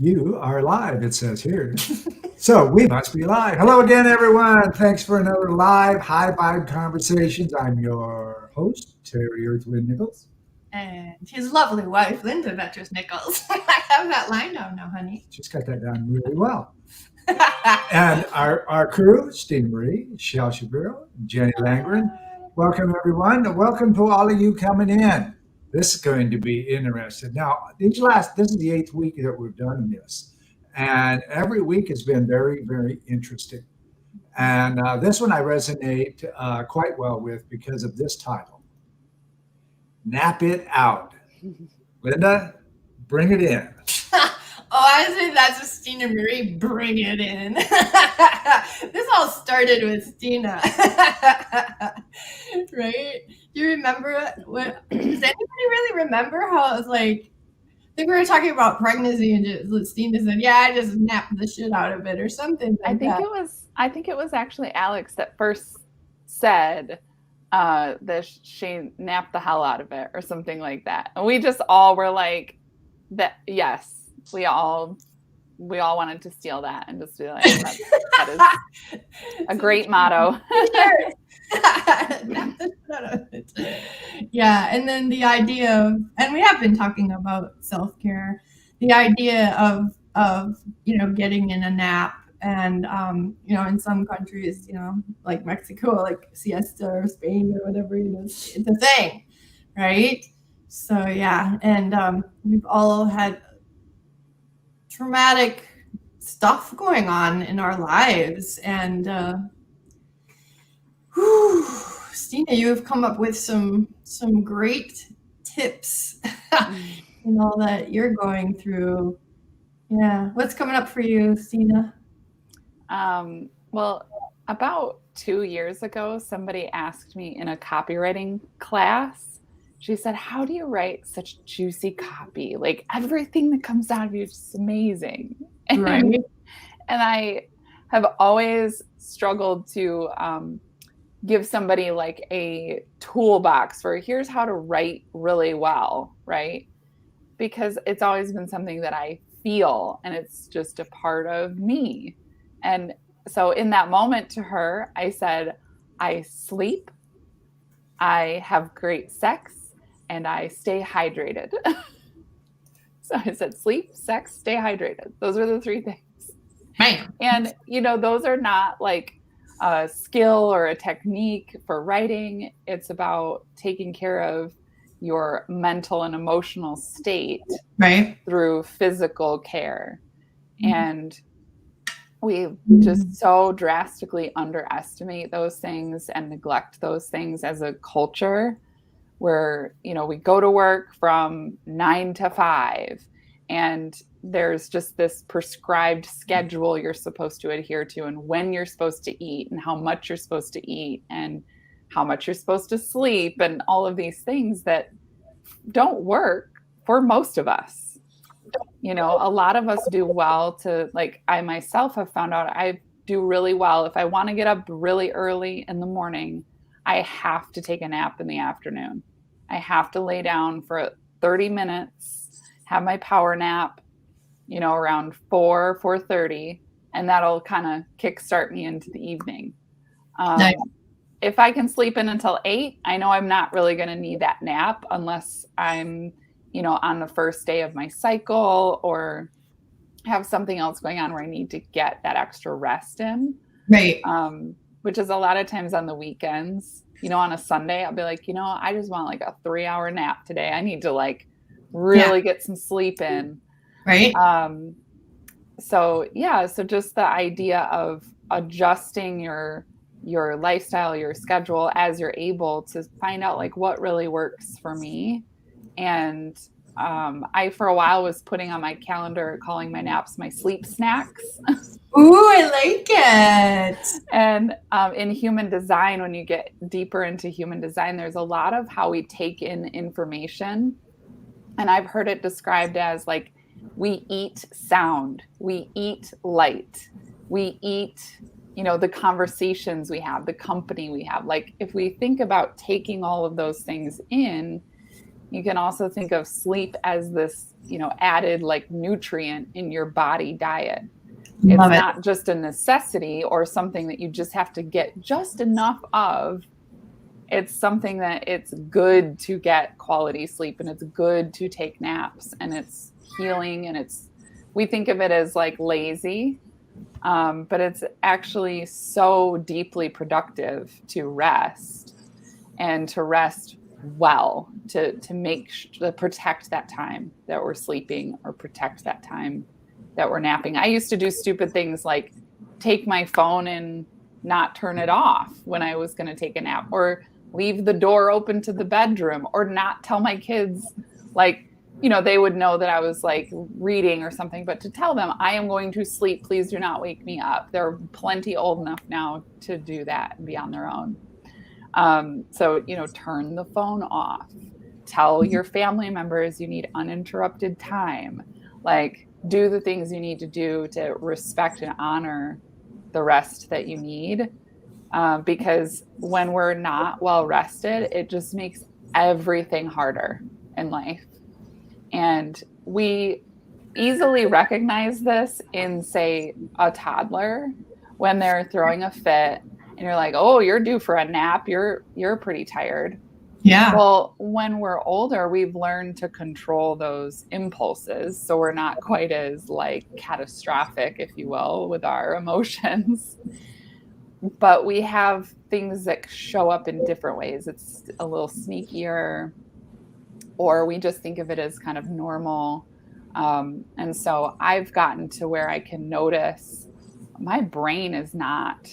You are live, it says here. So we must be live. Hello again, everyone. Thanks for another live High Vibe Conversations. I'm your host, Terry Earthwind Nichols. And his lovely wife, Linda Vetras Nichols. I have that line down now, honey. Just got that done really well. And our crew, Steve Marie, Shel Shapiro, Jenny Langren. Welcome, everyone. Welcome to all of you coming in. This is going to be interesting. Now, this is the eighth week that we've done this. And every week has been very, very interesting. And this one I resonate quite well with because of this title, Nap It Out. Linda, bring it in. I think that's a Stina Marie. Bring it in. This all started with Stina, right? Do you remember what? Does anybody really remember how it was like? I think we were talking about pregnancy, and Stina said, "Yeah, I just napped the shit out of it," or something I like think that. it was actually Alex that first said that she napped the hell out of it or something like that. And we just all were like, that yes, we all wanted to steal that and just be like, that is a great motto. Yeah, and then the idea of, and we have been talking about self-care, the idea of getting in a nap, and in some countries, like Mexico, like siesta, or Spain or whatever, it's a thing, right? So yeah, and we've all had traumatic stuff going on in our lives, and Stina, you have come up with some great tips in all that you're going through. Yeah, what's coming up for you, Stina? Well, about 2 years ago, somebody asked me in a copywriting class. She said, "How do you write such juicy copy? Like everything that comes out of you is just amazing." Right. And I have always struggled to give somebody like a toolbox for here's how to write really well, right? Because it's always been something that I feel and it's just a part of me. And so in that moment to her, I said, I sleep, I have great sex, and I stay hydrated. So I said, sleep, sex, stay hydrated. Those are the three things. Man. And, those are not like a skill or a technique for writing. It's about taking care of your mental and emotional state Right. through physical care. And we just so drastically underestimate those things and neglect those things as a culture where, we go to work from 9 to 5 and there's just this prescribed schedule you're supposed to adhere to, and when you're supposed to eat and how much you're supposed to eat and how much you're supposed to sleep and all of these things that don't work for most of us. A lot of us do well to, like, I myself have found out I do really well. If I want to get up really early in the morning, I have to take a nap in the afternoon. I have to lay down for 30 minutes, have my power nap, around 4:30, and that'll kind of kickstart me into the evening. Nice. If I can sleep in until 8, I know I'm not really going to need that nap unless I'm, on the first day of my cycle or have something else going on where I need to get that extra rest in. Right. Which is a lot of times on the weekends. On a Sunday, I'll be like, I just want like a 3-hour nap today. I need to like really get some sleep in. Right. So just the idea of adjusting your lifestyle, your schedule as you're able to find out like what really works for me. And I, for a while, was putting on my calendar, calling my naps my sleep snacks. Ooh, I like it. And in human design, when you get deeper into human design, there's a lot of how we take in information. And I've heard it described as like, we eat sound, we eat light, we eat, the conversations we have, the company we have. Like if we think about taking all of those things in, You can also think of sleep as this, added like nutrient in your body diet. It's not just a necessity or something that you just have to get just enough of. It's something that it's good to get quality sleep, and it's good to take naps, and it's healing, and we think of it as like lazy, but it's actually so deeply productive to rest, and to rest well, to protect that time that we're sleeping, or protect that time that we're napping. I used to do stupid things like take my phone and not turn it off when I was going to take a nap, or leave the door open to the bedroom, or not tell my kids, like, they would know that I was like reading or something, but to tell them I am going to sleep, please do not wake me up. They're plenty old enough now to do that and be on their own. So, turn the phone off, tell your family members you need uninterrupted time, like do the things you need to do to respect and honor the rest that you need. Because when we're not well rested, it just makes everything harder in life. And we easily recognize this in, say, a toddler when they're throwing a fit and you're like, oh, you're due for a nap. You're pretty tired. Yeah. Well, when we're older, we've learned to control those impulses. So we're not quite as like catastrophic, if you will, with our emotions. But we have things that show up in different ways. It's a little sneakier, or we just think of it as kind of normal. And so I've gotten to where I can notice my brain is not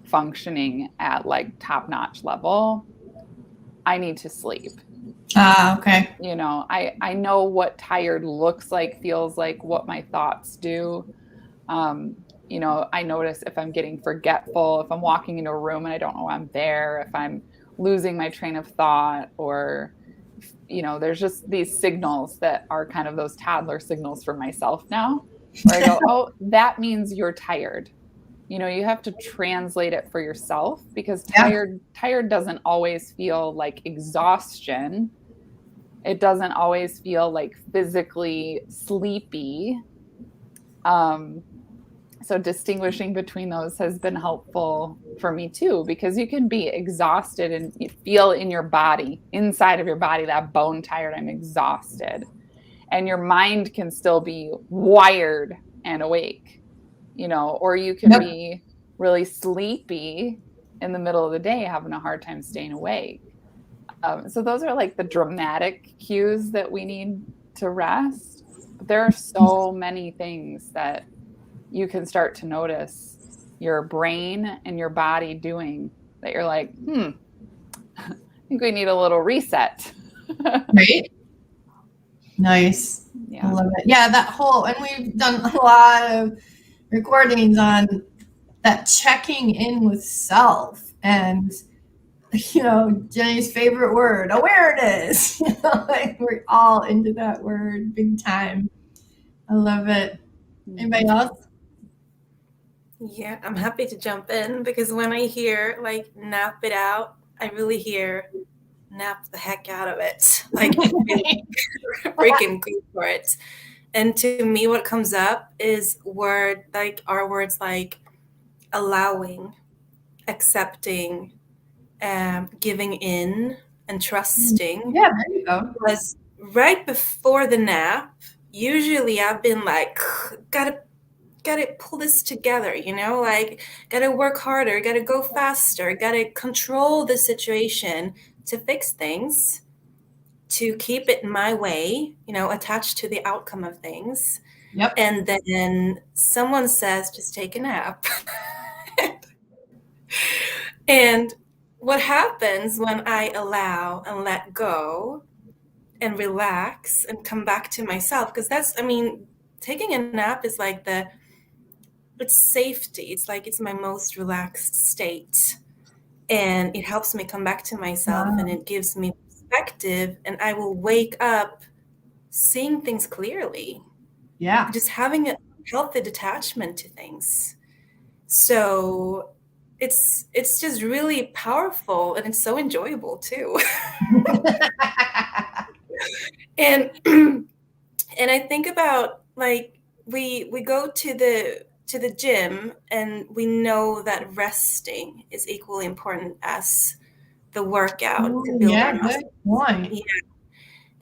functioning at like top-notch level. I need to sleep. Okay. I know what tired looks like, feels like, what my thoughts do. I notice if I'm getting forgetful, if I'm walking into a room and I don't know I'm there, if I'm losing my train of thought, or, there's just these signals that are kind of those toddler signals for myself now, where I go, oh, that means you're tired. You have to translate it for yourself, because tired doesn't always feel like exhaustion. It doesn't always feel like physically sleepy. So distinguishing between those has been helpful for me too, because you can be exhausted and you feel in your body, inside of your body, that bone tired, I'm exhausted. And your mind can still be wired and awake, or you can be really sleepy in the middle of the day, having a hard time staying awake. So those are like the dramatic cues that we need to rest. But there are so many things that you can start to notice your brain and your body doing that you're like, I think we need a little reset. Right? Nice. Yeah. I love it. Yeah, that whole, and we've done a lot of recordings on that checking in with self, and Jenny's favorite word, awareness. Like we're all into that word big time. I love it. Anybody else? Yeah, I'm happy to jump in, because when I hear like nap it out, I really hear nap the heck out of it. Like really freaking go for it. And to me, what comes up is our words like allowing, accepting, giving in, and trusting. Yeah, there you go. Because right before the nap, usually I've been like, gotta pull this together, like gotta work harder, gotta go faster, gotta control the situation to fix things, to keep it my way, attached to the outcome of things. Yep. And then someone says, just take a nap. And what happens when I allow and let go and relax and come back to myself? Because taking a nap is like it's safety. It's like it's my most relaxed state. And it helps me come back to myself. Wow. And it gives me perspective, and I will wake up seeing things clearly. Yeah. Just having a healthy detachment to things. So it's just really powerful, and it's so enjoyable too. And and I think about like we go to the gym and we know that resting is equally important as the workout to Ooh, build yeah, our muscle. good point. Yeah.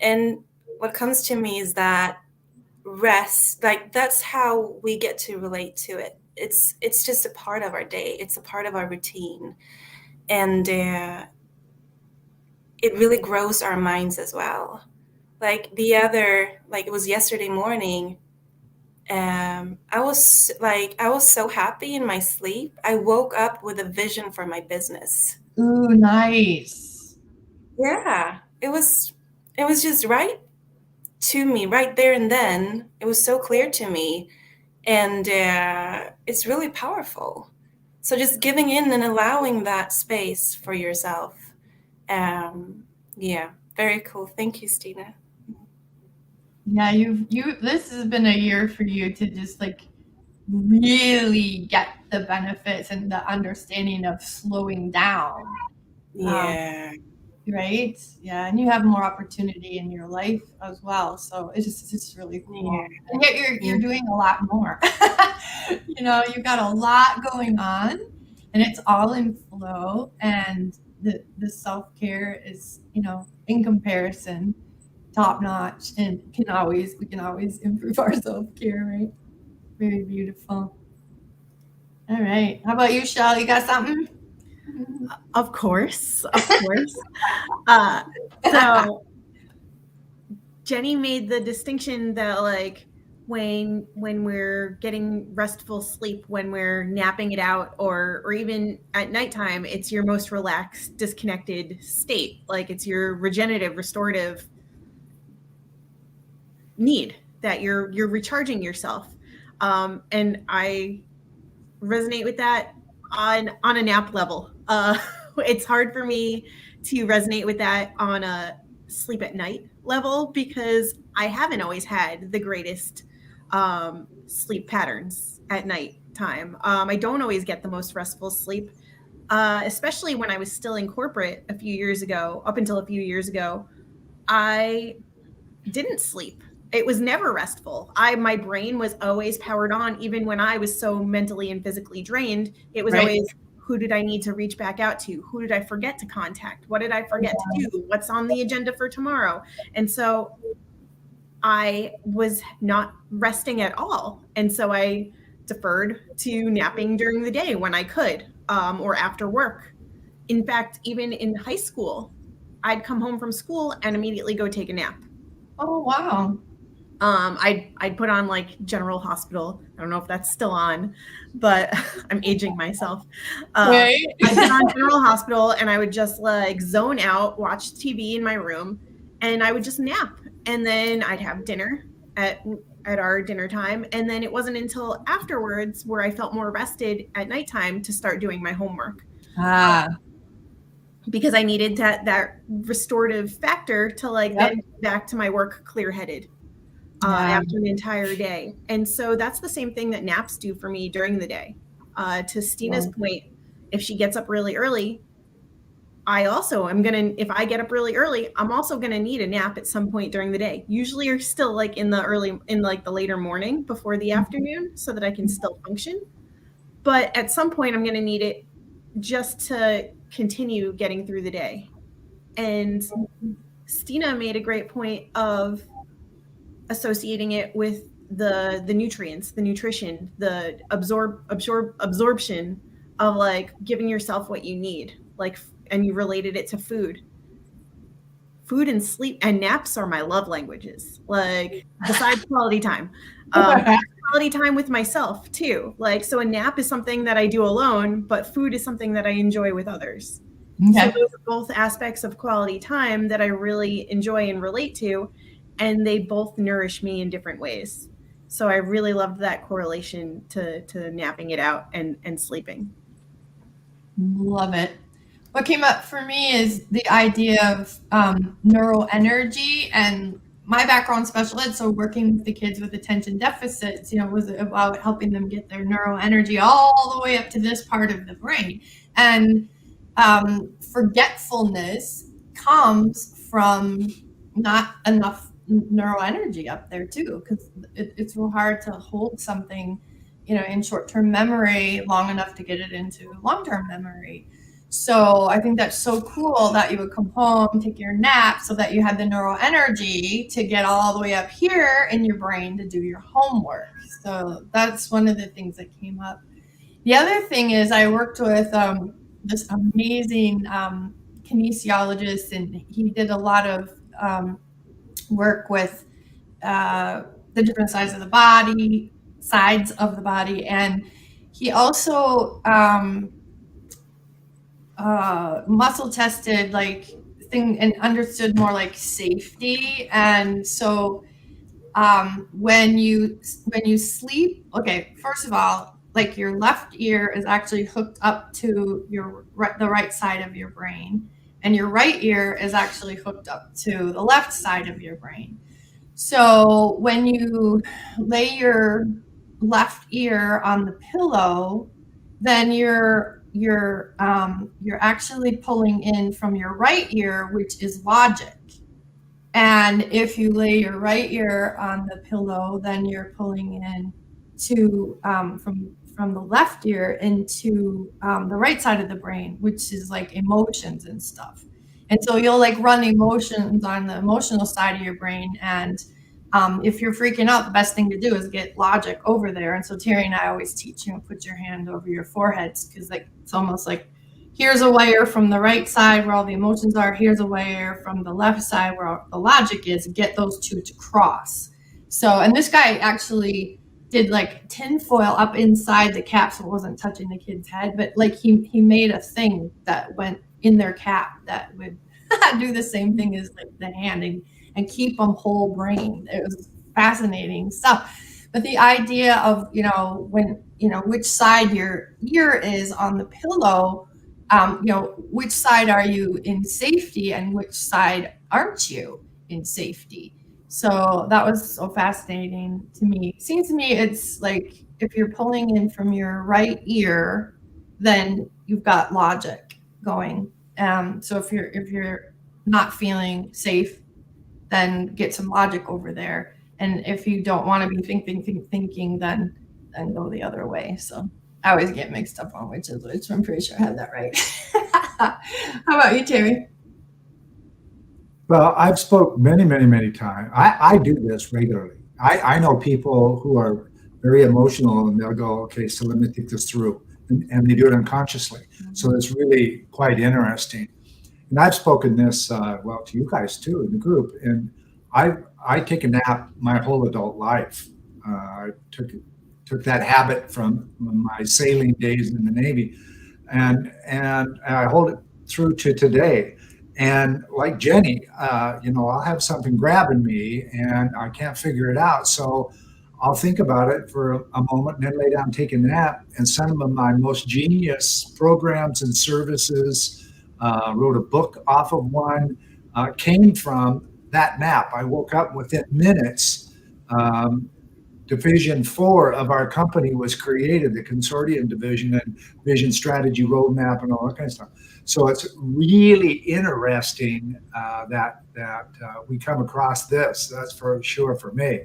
And what comes to me is that rest, like that's how we get to relate to it. It's just a part of our day. It's a part of our routine, and it really grows our minds as well. Like it was yesterday morning. I was so happy in my sleep. I woke up with a vision for my business. Ooh, nice. Yeah, it was just right to me right there and then. It was so clear to me, and it's really powerful. So just giving in and allowing that space for yourself. Um, yeah, very cool. Thank you, Stina. Yeah, this has been a year for you to just like really get the benefits and the understanding of slowing down. Yeah. Right? Yeah, and you have more opportunity in your life as well. So it's really cool. Yeah. And yet you're doing a lot more. You've got a lot going on and it's all in flow, and the self-care is, in comparison, top notch, and we can always improve our self-care, right? Very beautiful. All right. How about you, Shell? You got something? Of course. So Jenny made the distinction that like when we're getting restful sleep, when we're napping it out, or even at nighttime, it's your most relaxed, disconnected state. Like it's your regenerative, restorative need that you're recharging yourself. And I resonate with that on a nap level. It's hard for me to resonate with that on a sleep at night level because I haven't always had the greatest sleep patterns at night time. I don't always get the most restful sleep, especially when I was still in corporate a few years ago. Up until a few years ago, I didn't sleep. It was never restful. My brain was always powered on, even when I was so mentally and physically drained. It was always, who did I need to reach back out to? Who did I forget to contact? What did I forget to do? What's on the agenda for tomorrow? And so I was not resting at all. And so I deferred to napping during the day when I could, or after work. In fact, even in high school, I'd come home from school and immediately go take a nap. Oh, wow. I'd put on like General Hospital. I don't know if that's still on, but I'm aging myself. Right. I'd put on General Hospital and I would just like zone out, watch TV in my room, and I would just nap. And then I'd have dinner at our dinner time. And then it wasn't until afterwards where I felt more rested at nighttime to start doing my homework. Because I needed that restorative factor to like then get back to my work clear-headed. After an entire day. And so that's the same thing that naps do for me during the day. To Stina's point, if she gets up really early, if I get up really early, I'm also going to need a nap at some point during the day. Usually you're still like in the later morning before the afternoon so that I can still function. But at some point I'm going to need it just to continue getting through the day. And Stina made a great point of associating it with the nutrients, the nutrition, the absorption of like giving yourself what you need, like, and you related it to food and sleep, and naps are my love languages, like besides quality time. Quality time with myself too. Like, so a nap is something that I do alone, but food is something that I enjoy with others. So those are both aspects of quality time that I really enjoy and relate to. And they both nourish me in different ways. So I really loved that correlation to napping it out and sleeping. Love it. What came up for me is the idea of neuroenergy, and my background special ed, so working with the kids with attention deficits, was about helping them get their neuroenergy all the way up to this part of the brain. And forgetfulness comes from not enough neuroenergy up there too, because it's real hard to hold something, in short-term memory long enough to get it into long-term memory. So I think that's so cool that you would come home, take your nap, so that you had the neural energy to get all the way up here in your brain to do your homework. So that's one of the things that came up. The other thing is I worked with this amazing kinesiologist, and he did a lot of work with the different sides of the body, and he also muscle tested and understood more like safety. And so when you sleep, okay, first of all, like your left ear is actually hooked up to the right side of your brain, and your right ear is actually hooked up to the left side of your brain. So when you lay your left ear on the pillow, then you're actually pulling in from your right ear, which is logic. And if you lay your right ear on the pillow, then you're pulling in to from the left ear into the right side of the brain, which is like emotions and stuff. And so you'll like run emotions on the emotional side of your brain. And if you're freaking out, the best thing to do is get logic over there. And so Terry and I always teach, put your hand over your foreheads, because like it's almost like here's a wire from the right side where all the emotions are. Here's a wire from the left side where the logic is. Get those two to cross. So, and this guy actually did like tinfoil up inside the cap, so it wasn't touching the kid's head, but like he made a thing that went in their cap that would do the same thing as like the hand and keep them whole brain. It was fascinating stuff. But the idea of, when, which side your ear is on the pillow, which side are you in safety and which side aren't you in safety? So that was so fascinating to me. Seems to me it's like if you're pulling in from your right ear, then you've got logic going. So if you're not feeling safe, then get some logic over there. And if you don't want to be thinking, then go the other way. So I always get mixed up on which is which. I'm pretty sure I had that right. How about you, Terry? Well, I've spoke many, many, many times. I do this regularly. I know people who are very emotional, and they'll go, okay, so let me think this through. And they do it unconsciously. So it's really quite interesting. And I've spoken this, to you guys too, in the group. And I take a nap my whole adult life. I took that habit from my sailing days in the Navy. And I hold it through to today. And like Jenny, I'll have something grabbing me and I can't figure it out. So I'll think about it for a moment and then lay down, take a nap. And some of my most genius programs and services, wrote a book off of one, came from that nap. I woke up within minutes. Division 4 of our company was created, the consortium division and vision strategy roadmap and all that kind of stuff. So it's really interesting that we come across this. That's for sure for me.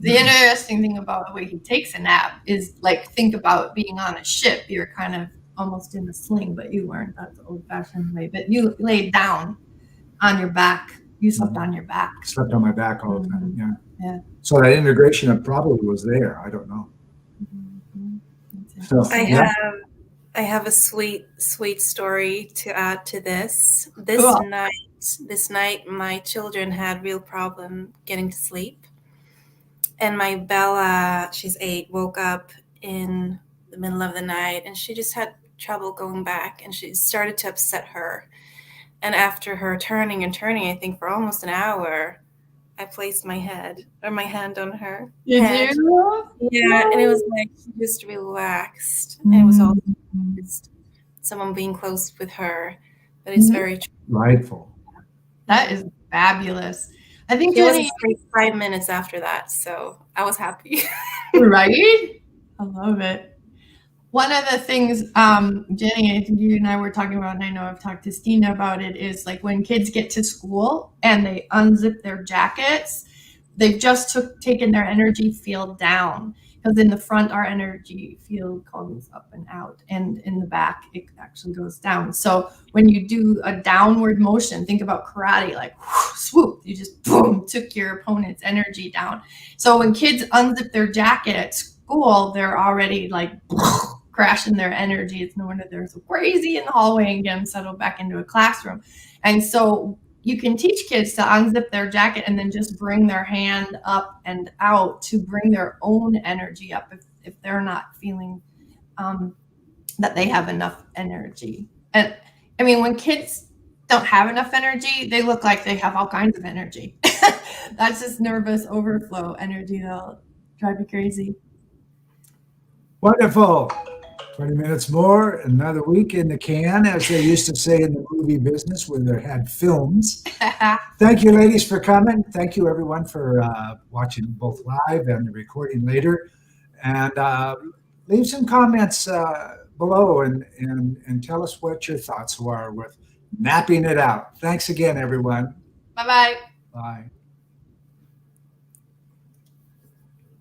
The interesting thing about the way he takes a nap is like, think about being on a ship. You're kind of almost in a sling, but you weren't. That's the old-fashioned way. But you laid down on your back. You slept on your back. Slept on my back all the time. Yeah. Yeah. So that integration probably was there. I don't know. So, I have a sweet story to add to this. This night, my children had real problem getting to sleep. And my Bella, she's 8, woke up in the middle of the night and she just had trouble going back and she started to upset her. And after her turning, I think for almost an hour, I placed my hand on her head. Yeah, and it was like she just relaxed. And it was all just someone being close with her. But it's very delightful. That is fabulous. I think it was 5 minutes after that, so I was happy. Right? I love it. One of the things, Jenny, I think you and I were talking about, and I know I've talked to Stina about it, is like when kids get to school and they unzip their jackets, they've just taken their energy field down. Because in the front, our energy field comes up and out, and in the back, it actually goes down. So when you do a downward motion, think about karate, like whoosh, swoop, you just boom, took your opponent's energy down. So when kids unzip their jacket at school, they're already like crashing their energy. It's no wonder they're so crazy in the hallway and get them settled back into a classroom. And so you can teach kids to unzip their jacket and then just bring their hand up and out to bring their own energy up if they're not feeling that they have enough energy. And I mean, when kids don't have enough energy, they look like they have all kinds of energy. That's just nervous overflow energy that'll drive you crazy. Wonderful. 20 minutes more, another week in the can, as they used to say in the movie business when they had films. Thank you, ladies, for coming. Thank you, everyone, for watching both live and the recording later. And leave some comments below and tell us what your thoughts are with napping it out. Thanks again, everyone. Bye-bye. Bye.